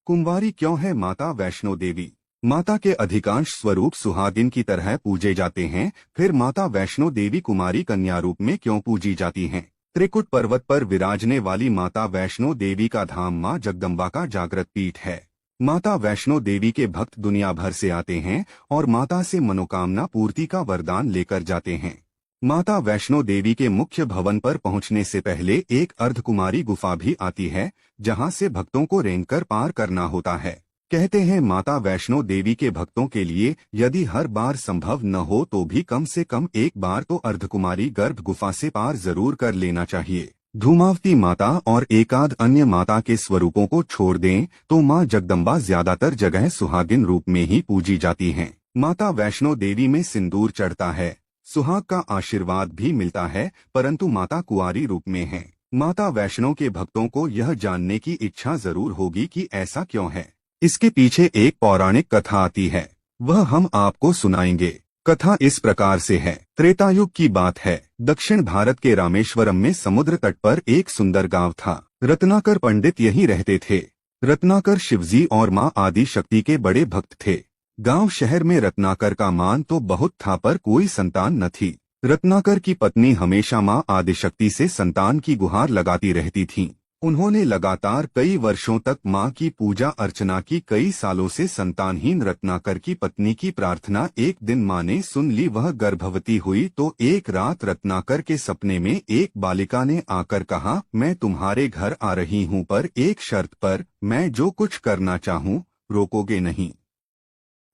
कुंवारी क्यों है माता वैष्णो देवी? माता के अधिकांश स्वरूप सुहागिन की तरह पूजे जाते हैं, फिर माता वैष्णो देवी कुमारी कन्या रूप में क्यों पूजी जाती हैं? त्रिकुट पर्वत पर विराजने वाली माता वैष्णो देवी का धाम मां जगदम्बा का जागृत पीठ है। माता वैष्णो देवी के भक्त दुनिया भर से आते हैं और माता से मनोकामना पूर्ति का वरदान लेकर जाते हैं। माता वैष्णो देवी के मुख्य भवन पर पहुंचने से पहले एक अर्धकुमारी गुफा भी आती है, जहां से भक्तों को रेंगकर पार करना होता है। कहते हैं माता वैष्णो देवी के भक्तों के लिए यदि हर बार संभव न हो तो भी कम से कम एक बार तो अर्धकुमारी गर्भ गुफा से पार जरूर कर लेना चाहिए। धूमावती माता और एकाध अन्य माता के स्वरूपों को छोड़ दें तो मां जगदम्बा ज्यादातर जगह सुहागिन रूप में ही पूजी जाती हैं। माता वैष्णो देवी में सिंदूर चढ़ता है, सुहाग का आशीर्वाद भी मिलता है, परंतु माता कुंवारी रूप में है। माता वैष्णो के भक्तों को यह जानने की इच्छा जरूर होगी कि ऐसा क्यों है। इसके पीछे एक पौराणिक कथा आती है, वह हम आपको सुनाएंगे। कथा इस प्रकार से है। त्रेतायुग की बात है। दक्षिण भारत के रामेश्वरम में समुद्र तट पर एक सुंदर गांव था। रत्नाकर पंडित यहीं रहते थे। रत्नाकर शिवजी और मां आदि शक्ति के बड़े भक्त थे। गांव शहर में रत्नाकर का मान तो बहुत था, पर कोई संतान न थी। रत्नाकर की पत्नी हमेशा मां आदिशक्ति से संतान की गुहार लगाती रहती थीं। उन्होंने लगातार कई वर्षों तक मां की पूजा अर्चना की। कई सालों से संतानहीन रत्नाकर की पत्नी की प्रार्थना एक दिन मां ने सुन ली। वह गर्भवती हुई तो एक रात रत्नाकर के सपने में एक बालिका ने आकर कहा, मैं तुम्हारे घर आ रही हूं, पर एक शर्त पर। मैं जो कुछ करना चाहूं रोकोगे नहीं।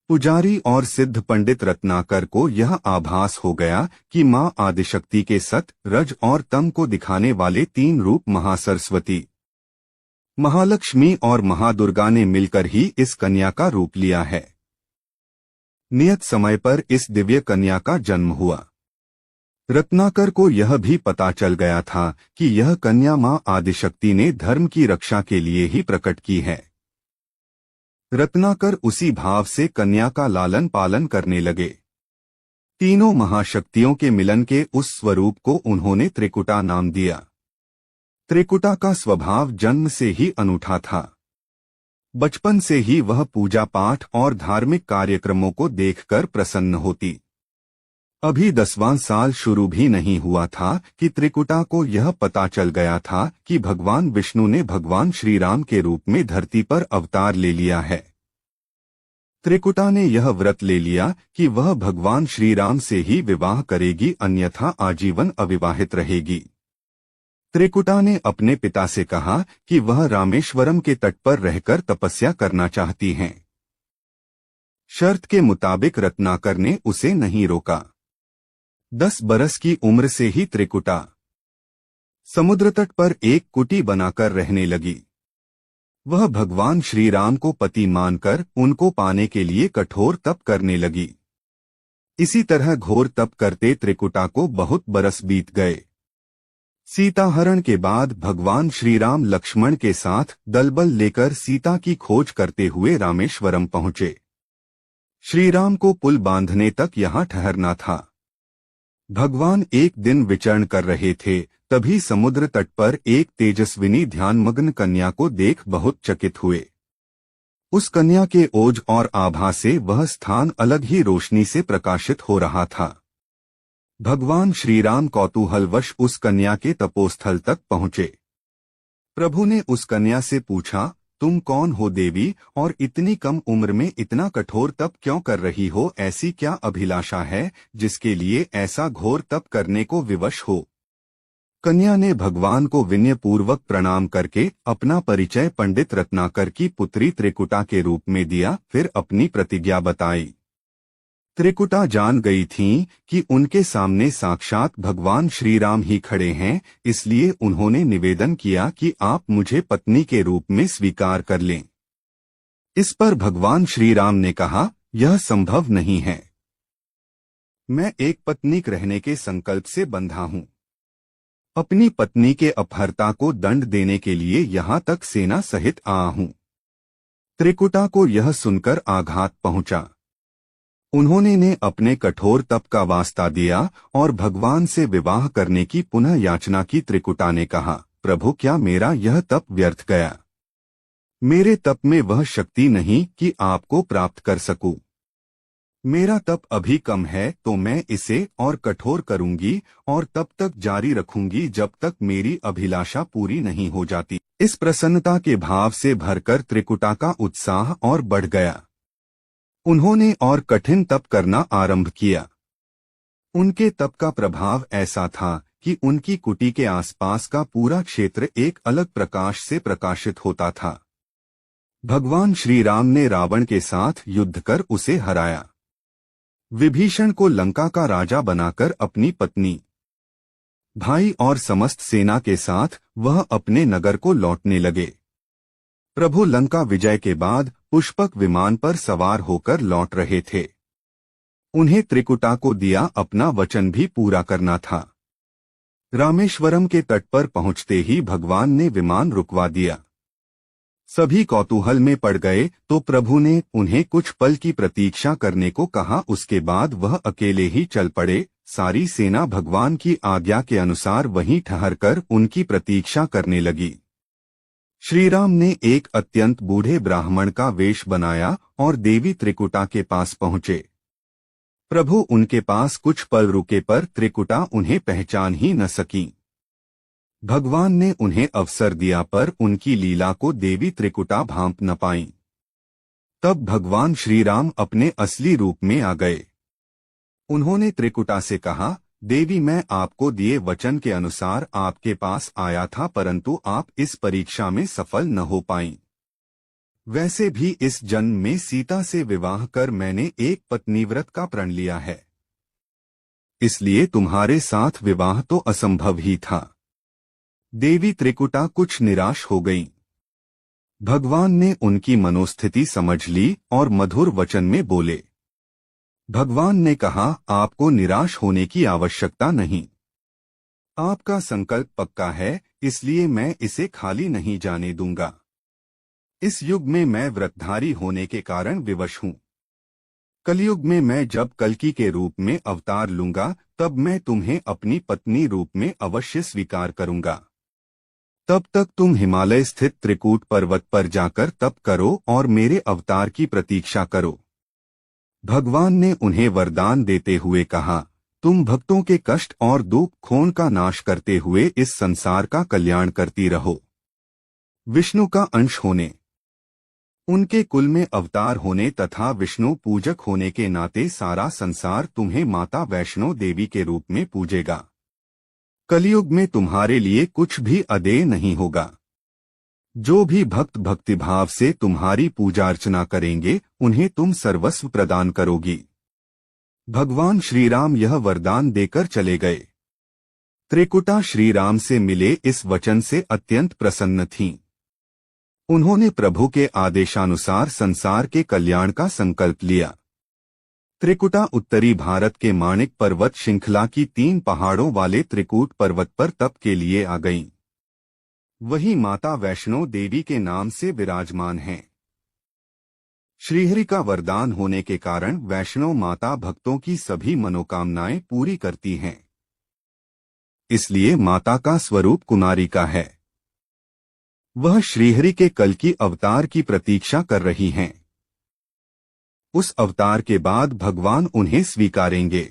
पुजारी और सिद्ध पंडित रत्नाकर को यह आभास हो गया कि मां आदिशक्ति के सत, रज और तम को दिखाने वाले तीन रूप महासरस्वती, महालक्ष्मी और महादुर्गा ने मिलकर ही इस कन्या का रूप लिया है। नियत समय पर इस दिव्य कन्या का जन्म हुआ। रत्नाकर को यह भी पता चल गया था कि यह कन्या मां आदिशक्ति ने धर्म की रक्षा के लिए ही प्रकट की है। रत्नाकर उसी भाव से कन्या का लालन पालन करने लगे। तीनों महाशक्तियों के मिलन के उस स्वरूप को उन्होंने त्रिकुटा नाम दिया। त्रिकुटा का स्वभाव जन्म से ही अनूठा था। बचपन से ही वह पूजा पाठ और धार्मिक कार्यक्रमों को देखकर प्रसन्न होती। अभी 10वां साल शुरू भी नहीं हुआ था कि त्रिकुटा को यह पता चल गया था कि भगवान विष्णु ने भगवान श्री राम के रूप में धरती पर अवतार ले लिया है। त्रिकुटा ने यह व्रत ले लिया कि वह भगवान श्री राम से ही विवाह करेगी, अन्यथा आजीवन अविवाहित रहेगी। त्रिकुटा ने अपने पिता से कहा कि वह रामेश्वरम के तट पर रहकर तपस्या करना चाहती हैं। शर्त के मुताबिक रत्नाकर ने उसे नहीं रोका। 10 बरस की उम्र से ही त्रिकुटा समुद्र तट पर एक कुटी बनाकर रहने लगी। वह भगवान श्री राम को पति मानकर उनको पाने के लिए कठोर तप करने लगी। इसी तरह घोर तप करते त्रिकुटा को बहुत बरस बीत गए। सीताहरण के बाद भगवान श्री राम लक्ष्मण के साथ दलबल लेकर सीता की खोज करते हुए रामेश्वरम पहुंचे। श्री राम को पुल बांधने तक यहाँ ठहरना था। भगवान एक दिन विचरण कर रहे थे, तभी समुद्र तट पर एक तेजस्विनी ध्यानमग्न कन्या को देख बहुत चकित हुए। उस कन्या के ओज और आभा से वह स्थान अलग ही रोशनी से प्रकाशित हो रहा था। भगवान श्री राम कौतूहलवश उस कन्या के तपोस्थल तक पहुंचे। प्रभु ने उस कन्या से पूछा, तुम कौन हो देवी, और इतनी कम उम्र में इतना कठोर तप क्यों कर रही हो? ऐसी क्या अभिलाषा है जिसके लिए ऐसा घोर तप करने को विवश हो? कन्या ने भगवान को विनयपूर्वक प्रणाम करके अपना परिचय पंडित रत्नाकर की पुत्री त्रिकुटा के रूप में दिया, फिर अपनी प्रतिज्ञा बताई। त्रिकुटा जान गई थीं कि उनके सामने साक्षात भगवान श्री राम ही खड़े हैं, इसलिए उन्होंने निवेदन किया कि आप मुझे पत्नी के रूप में स्वीकार कर लें। इस पर भगवान श्री राम ने कहा, यह संभव नहीं है। मैं एक पत्नीक रहने के संकल्प से बंधा हूं। अपनी पत्नी के अपहर्ता को दंड देने के लिए यहाँ तक सेना सहित आया हूं। त्रिकुटा को यह सुनकर आघात पहुंचा। उन्होंने ने अपने कठोर तप का वास्ता दिया और भगवान से विवाह करने की पुनः याचना की। त्रिकुटा ने कहा, प्रभु क्या मेरा यह तप व्यर्थ गया? मेरे तप में वह शक्ति नहीं कि आपको प्राप्त कर सकूं। मेरा तप अभी कम है तो मैं इसे और कठोर करूंगी और तब तक जारी रखूंगी जब तक मेरी अभिलाषा पूरी नहीं हो जाती। इस प्रसन्नता के भाव से भरकर त्रिकुटा का उत्साह और बढ़ गया। उन्होंने और कठिन तप करना आरंभ किया। उनके तप का प्रभाव ऐसा था कि उनकी कुटी के आसपास का पूरा क्षेत्र एक अलग प्रकाश से प्रकाशित होता था। भगवान श्री राम ने रावण के साथ युद्ध कर उसे हराया। विभीषण को लंका का राजा बनाकर अपनी पत्नी, भाई और समस्त सेना के साथ वह अपने नगर को लौटने लगे। प्रभु लंका विजय के बाद पुष्पक विमान पर सवार होकर लौट रहे थे। उन्हें त्रिकुटा को दिया अपना वचन भी पूरा करना था। रामेश्वरम के तट पर पहुंचते ही भगवान ने विमान रुकवा दिया। सभी कौतूहल में पड़ गए तो प्रभु ने उन्हें कुछ पल की प्रतीक्षा करने को कहा। उसके बाद वह अकेले ही चल पड़े। सारी सेना भगवान की आज्ञा के अनुसार वहीं ठहरकर उनकी प्रतीक्षा करने लगी। श्रीराम ने एक अत्यंत बूढ़े ब्राह्मण का वेश बनाया और देवी त्रिकुटा के पास पहुंचे। प्रभु उनके पास कुछ पल रुके पर त्रिकुटा उन्हें पहचान ही न सकी। भगवान ने उन्हें अवसर दिया पर उनकी लीला को देवी त्रिकुटा भांप न पाईं। तब भगवान श्रीराम अपने असली रूप में आ गए। उन्होंने त्रिकुटा से कहा, देवी मैं आपको दिए वचन के अनुसार आपके पास आया था परंतु आप इस परीक्षा में सफल न हो पाईं। वैसे भी इस जन्म में सीता से विवाह कर मैंने एक पत्नीव्रत का प्रण लिया है, इसलिए तुम्हारे साथ विवाह तो असंभव ही था। देवी त्रिकुटा कुछ निराश हो गईं। भगवान ने उनकी मनोस्थिति समझ ली और मधुर वचन में बोले। भगवान ने कहा, आपको निराश होने की आवश्यकता नहीं। आपका संकल्प पक्का है, इसलिए मैं इसे खाली नहीं जाने दूंगा। इस युग में मैं व्रतधारी होने के कारण विवश हूँ। कलयुग में मैं जब कल्कि के रूप में अवतार लूंगा तब मैं तुम्हें अपनी पत्नी रूप में अवश्य स्वीकार करूंगा। तब तक तुम हिमालय स्थित त्रिकूट पर्वत पर जाकर तप करो और मेरे अवतार की प्रतीक्षा करो। भगवान ने उन्हें वरदान देते हुए कहा, तुम भक्तों के कष्ट और दुख खून का नाश करते हुए इस संसार का कल्याण करती रहो। विष्णु का अंश होने, उनके कुल में अवतार होने तथा विष्णु पूजक होने के नाते सारा संसार तुम्हें माता वैष्णो देवी के रूप में पूजेगा। कलयुग में तुम्हारे लिए कुछ भी अदेय नहीं होगा। जो भी भक्त भक्तिभाव से तुम्हारी पूजा अर्चना करेंगे उन्हें तुम सर्वस्व प्रदान करोगी। भगवान श्रीराम यह वरदान देकर चले गए। त्रिकुटा श्रीराम से मिले इस वचन से अत्यंत प्रसन्न थीं। उन्होंने प्रभु के आदेशानुसार संसार के कल्याण का संकल्प लिया। त्रिकुटा उत्तरी भारत के माणिक पर्वत श्रृंखला की 3 पहाड़ों वाले त्रिकूट पर्वत पर तप के लिए आ गईं। वही माता वैष्णो देवी के नाम से विराजमान हैं। श्रीहरि का वरदान होने के कारण वैष्णो माता भक्तों की सभी मनोकामनाएं पूरी करती हैं। इसलिए माता का स्वरूप कुमारी का है। वह श्रीहरि के कल्कि अवतार की प्रतीक्षा कर रही हैं। उस अवतार के बाद भगवान उन्हें स्वीकारेंगे।